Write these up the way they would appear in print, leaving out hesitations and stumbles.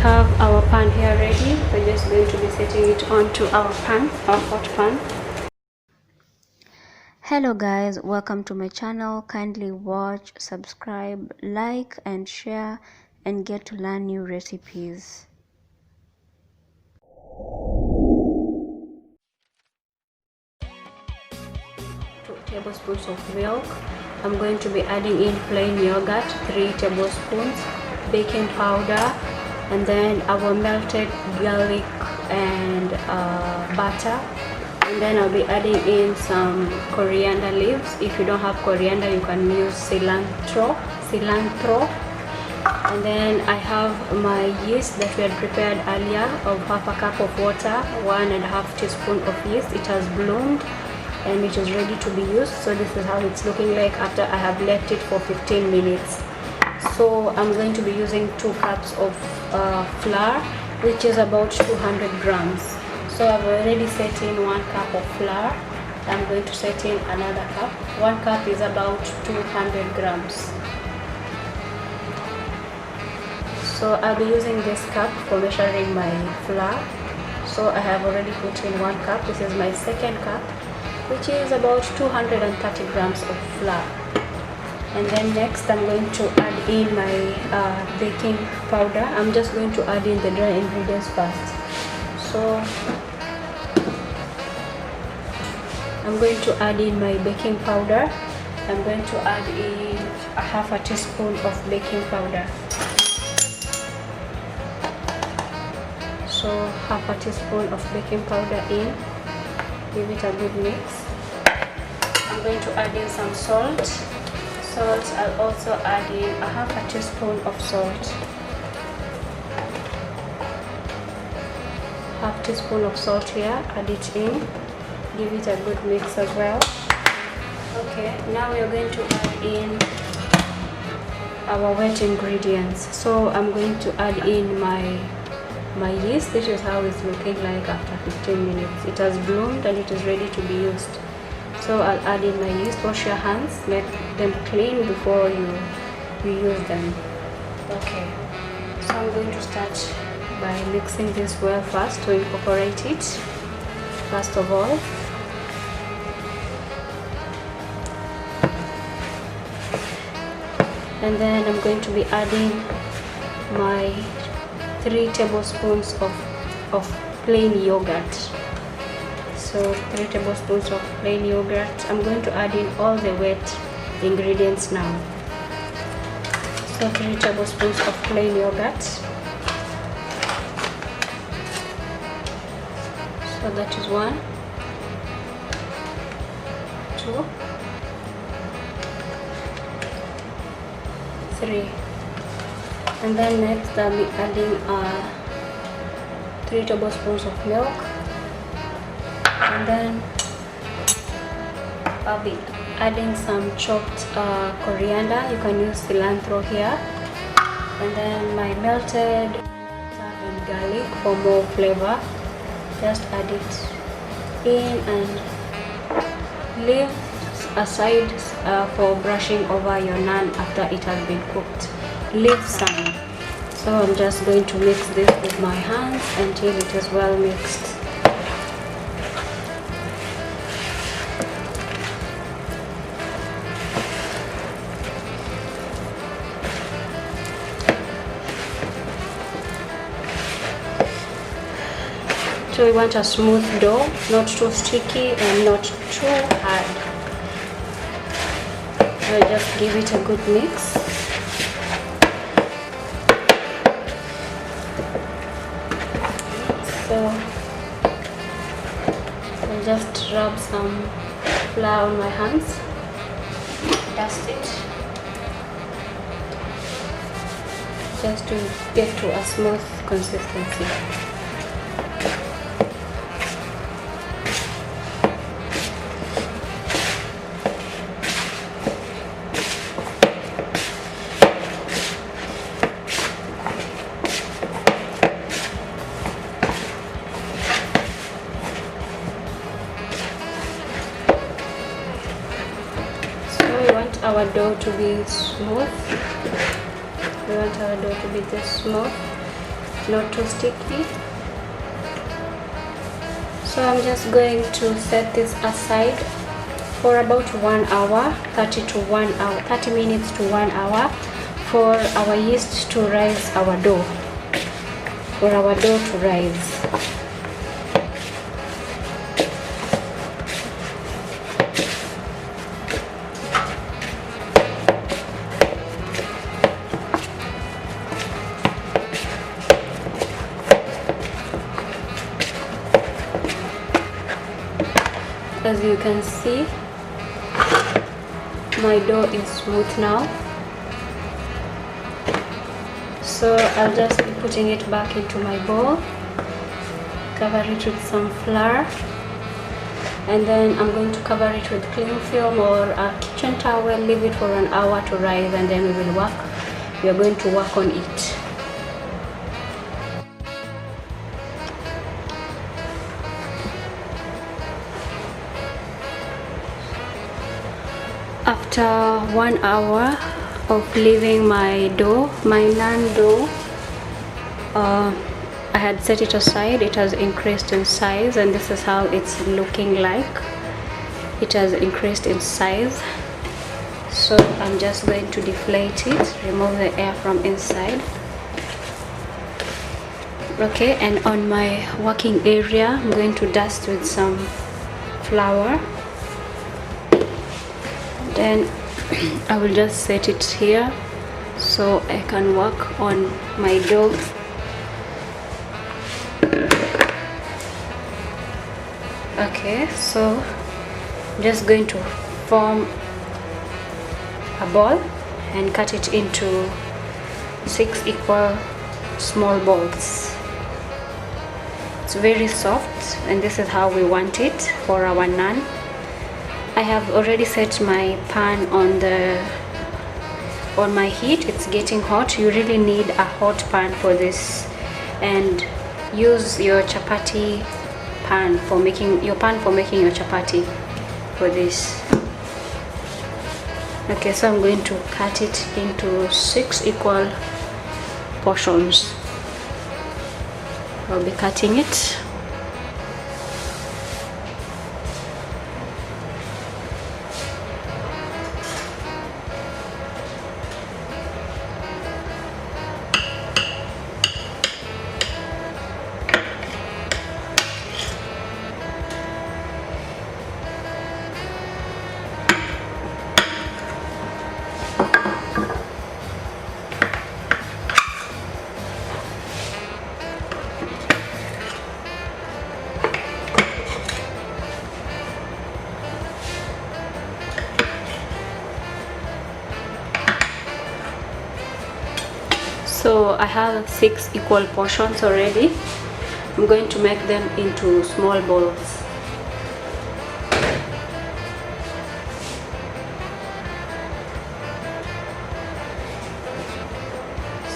have our pan here ready. We're just going to be setting it onto our pan, our hot pan. Hello guys, welcome to my channel. Kindly watch, subscribe, like and share and get to learn new recipes. 2 tablespoons of milk. I'm going to be adding in plain yogurt, 3 tablespoons, baking powder, and then our melted garlic and butter. And then I'll be adding in some coriander leaves. If you don't have coriander, you can use cilantro. And then I have my yeast that we had prepared earlier of half a cup of water, 1.5 teaspoons of yeast. It has bloomed and it is ready to be used. So this is how it's looking like after I have left it for 15 minutes. So I'm going to be using 2 cups of flour, which is about 200 grams. So I've already set in 1 cup of flour. I'm going to set in another cup. 1 cup is about 200 grams. So I'll be using this cup for measuring my flour. So I have already put in 1 cup. This is my second cup, which is about 230 grams of flour. And then next I'm going to add in my baking powder. I'm just going to add in the dry ingredients first. So I'm going to add in my baking powder. I'm going to add in ½ teaspoon of baking powder. So ½ teaspoon of baking powder in. Give it a good mix. I'm going to add in some salt. I'll also add in ½ teaspoon of salt. ½ teaspoon of salt here. Add it in. Give it a good mix as well. Okay, now we are going to add in our wet ingredients. So I'm going to add in my yeast. This is how it's looking like after 15 minutes. It has bloomed and it is ready to be used. So I'll add in my yeast. Wash your hands, make them clean before you use them. Okay, so I'm going to start by mixing this well first to incorporate it first of all. And then I'm going to be adding my 3 tablespoons of plain yogurt. So 3 tablespoons of plain yogurt. I'm going to add in all the wet ingredients now. So 3 tablespoons of plain yogurt. So that is 1, 2, 3. And then next I'll be adding 3 tablespoons of milk. And then I'll be adding some chopped coriander. You can use cilantro here. And then my melted and garlic for more flavor. Just add it in and leave aside for brushing over your naan after it has been cooked. Leave some. So I'm just going to mix this with my hands until it is well mixed. So we want a smooth dough, not too sticky and not too hard. So just give it a good mix. So I'll just rub some flour on my hands, dust it, just to get to a smooth consistency. Our dough to be smooth. We want our dough to be this smooth. not too sticky. So I'm just going to set this aside for about 1 hour, 30 minutes to 1 hour, for our yeast to rise our dough, for our dough to rise. As you can see, my dough is smooth now. So I'll just be putting it back into my bowl, cover it with some flour, and then I'm going to cover it with cling film or a kitchen towel, leave it for an hour to rise, and then we are going to work on it. After 1 hour of leaving my dough, my naan dough, I had set it aside. It has increased in size, and this is how it's looking like. It has increased in size. So I'm just going to deflate it, remove the air from inside. Okay, and on my working area, I'm going to dust with some flour. Then I will just set it here so I can work on my dough. Okay, so I'm just going to form a ball and cut it into 6 equal small balls. It's very soft, and this is how we want it for our naan. I have already set my pan on my heat. It's getting hot. You really need a hot pan for this, and use your chapati pan for making your chapati for this. Okay, so I'm going to cut it into 6 equal portions. I'll be cutting it. So I have 6 equal portions already. I'm going to make them into small balls.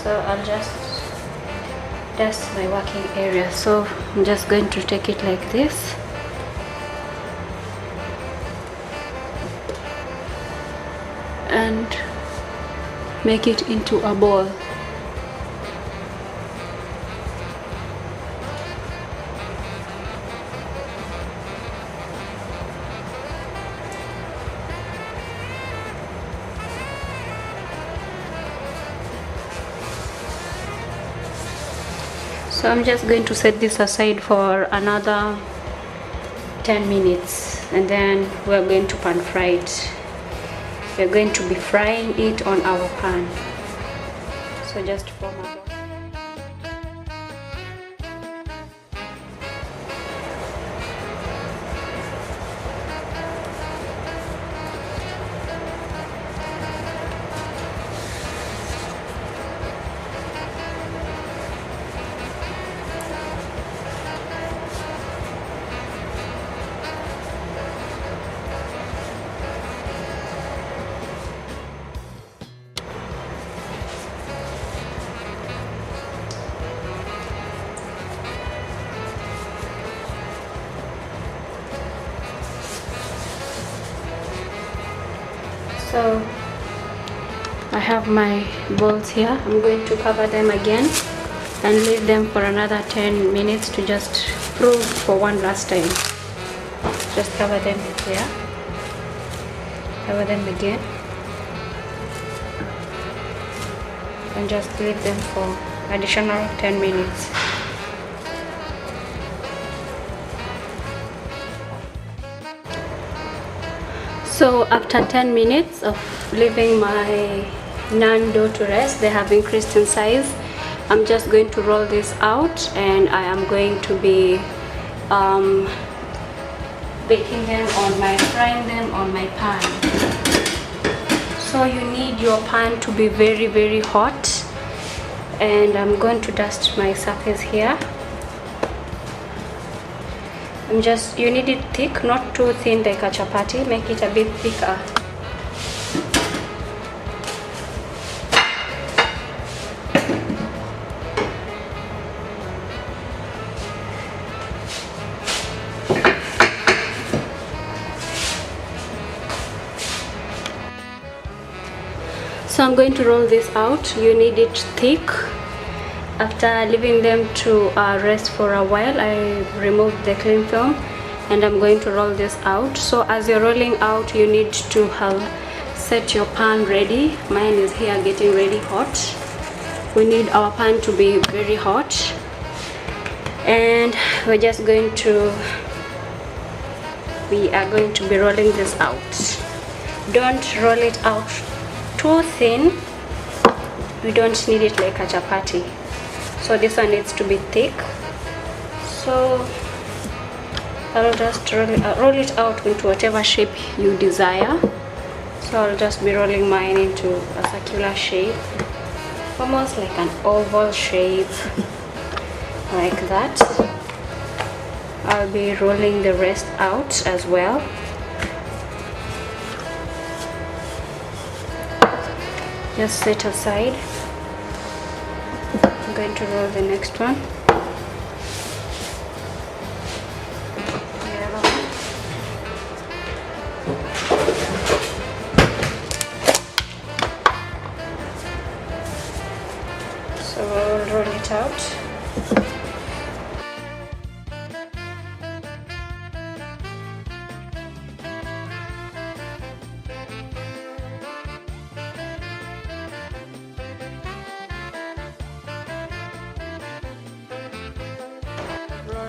So I'll just dust my working area. So I'm just going to take it like this. And make it into a ball. So I'm just going to set this aside for another 10 minutes, and then we're going to pan fry it. We're going to be frying it on our pan. So just form a ball. So I have my balls here. I'm going to cover them again and leave them for another 10 minutes to just prove for one last time. Just cover them here, cover them again, and just leave them for additional 10 minutes. So after 10 minutes of leaving my naan dough to rest, they have increased in size. I'm just going to roll this out, and I am going to be baking them on my, frying them on my pan. So you need your pan to be very, very hot, and I'm going to dust my surface here. You need it thick, not too thin like a chapati. Make it a bit thicker. So I'm going to roll this out. You need it thick. After leaving them to rest for a while, I removed the cling film, and I'm going to roll this out. So as you're rolling out, you need to have set your pan ready. Mine is here getting ready hot. We need our pan to be very hot, and we are going to be rolling this out. Don't roll it out too thin. We don't need it like a chapati. So this one needs to be thick. So I'll just roll it out into whatever shape you desire. So I'll just be rolling mine into a circular shape, almost like an oval shape, like that. I'll be rolling the rest out as well. Just set aside. I'm going to roll the next one. The other one. So I'll roll it out.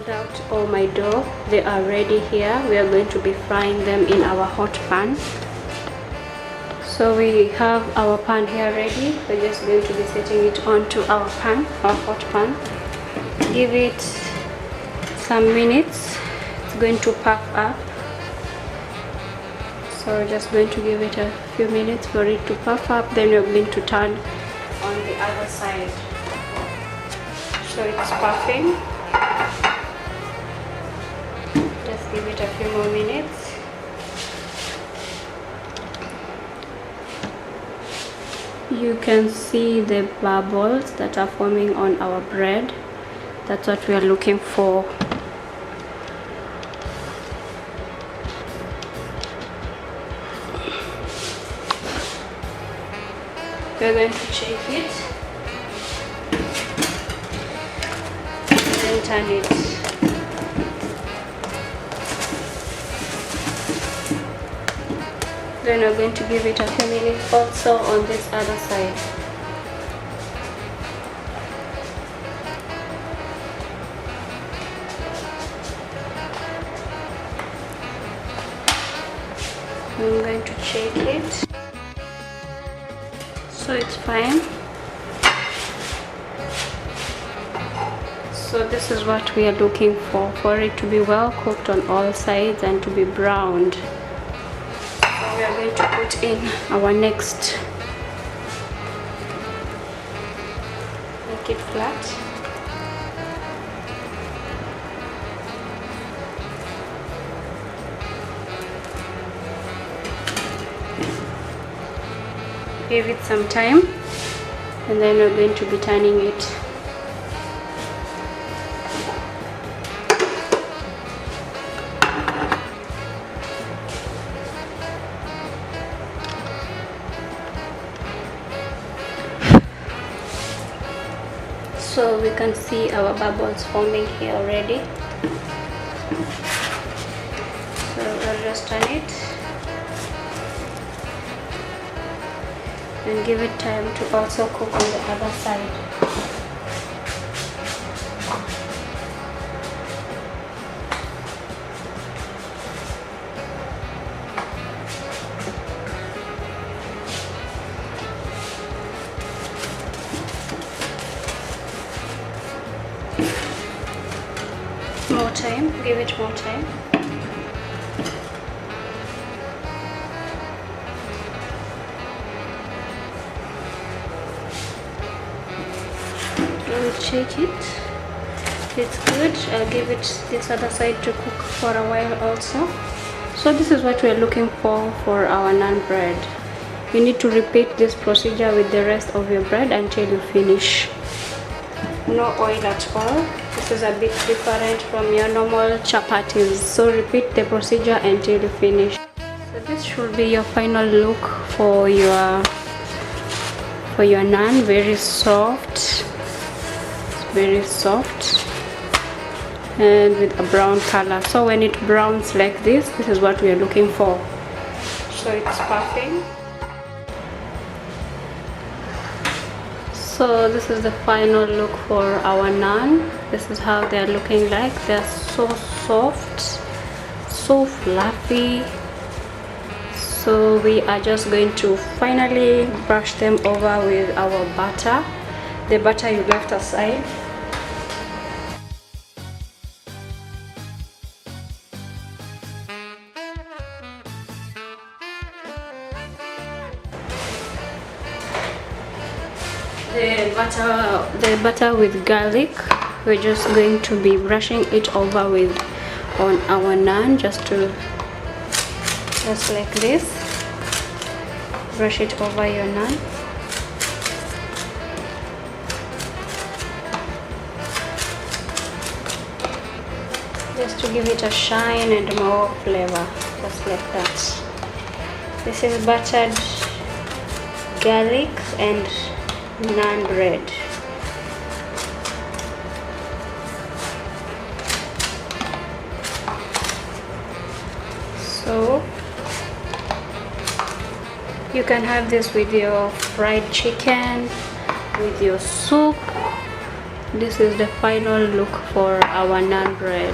Out all my dough. They are ready here. We are going to be frying them in our hot pan. So we have our pan here ready. We're just going to be setting it onto our pan, our hot pan. Give it some minutes. It's going to puff up. So we're just going to give it a few minutes for it to puff up. Then we're going to turn on the other side. So it's puffing. Give it a few more minutes. You can see the bubbles that are forming on our bread. That's what we are looking for. We're going to shake it and then turn it. Then we're going to give it a few minutes also on this other side. I'm going to shake it. So it's fine. So this is what we are looking for it to be well cooked on all sides and to be browned. We are going to put in our next. Make it flat. Give it some time, and then we're going to be turning it. So we can see our bubbles forming here already. So we'll just turn it and give it time to also cook on the other side. More time, give it more time. I will check it. It's good. I'll give it this other side to cook for a while also. So this is what we're looking for our naan bread. You need to repeat this procedure with the rest of your bread until you finish. No oil at all. This is a bit different from your normal chapatis, so repeat the procedure until you finish. So this should be your final look for your naan. Very soft, very soft, and with a brown color. So when it browns like this is what we are looking for. So it's puffing. So this is the final look for our naan. This is how they are looking like. They are so soft, so fluffy. So we are just going to finally brush them over with our butter, the butter you left aside. The butter with garlic, we're just going to be brushing it over with on our naan, just like this. Brush it over your naan. Just to give it a shine and more flavor, just like that. This is buttered garlic and naan bread. So you can have this with your fried chicken, with your soup. This is the final look for our naan bread.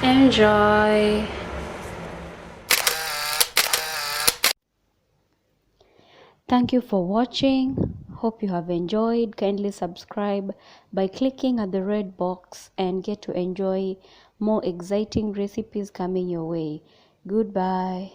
Enjoy. Thank you for watching. Hope you have enjoyed. Kindly subscribe by clicking at the red box and get to enjoy more exciting recipes coming your way. Goodbye.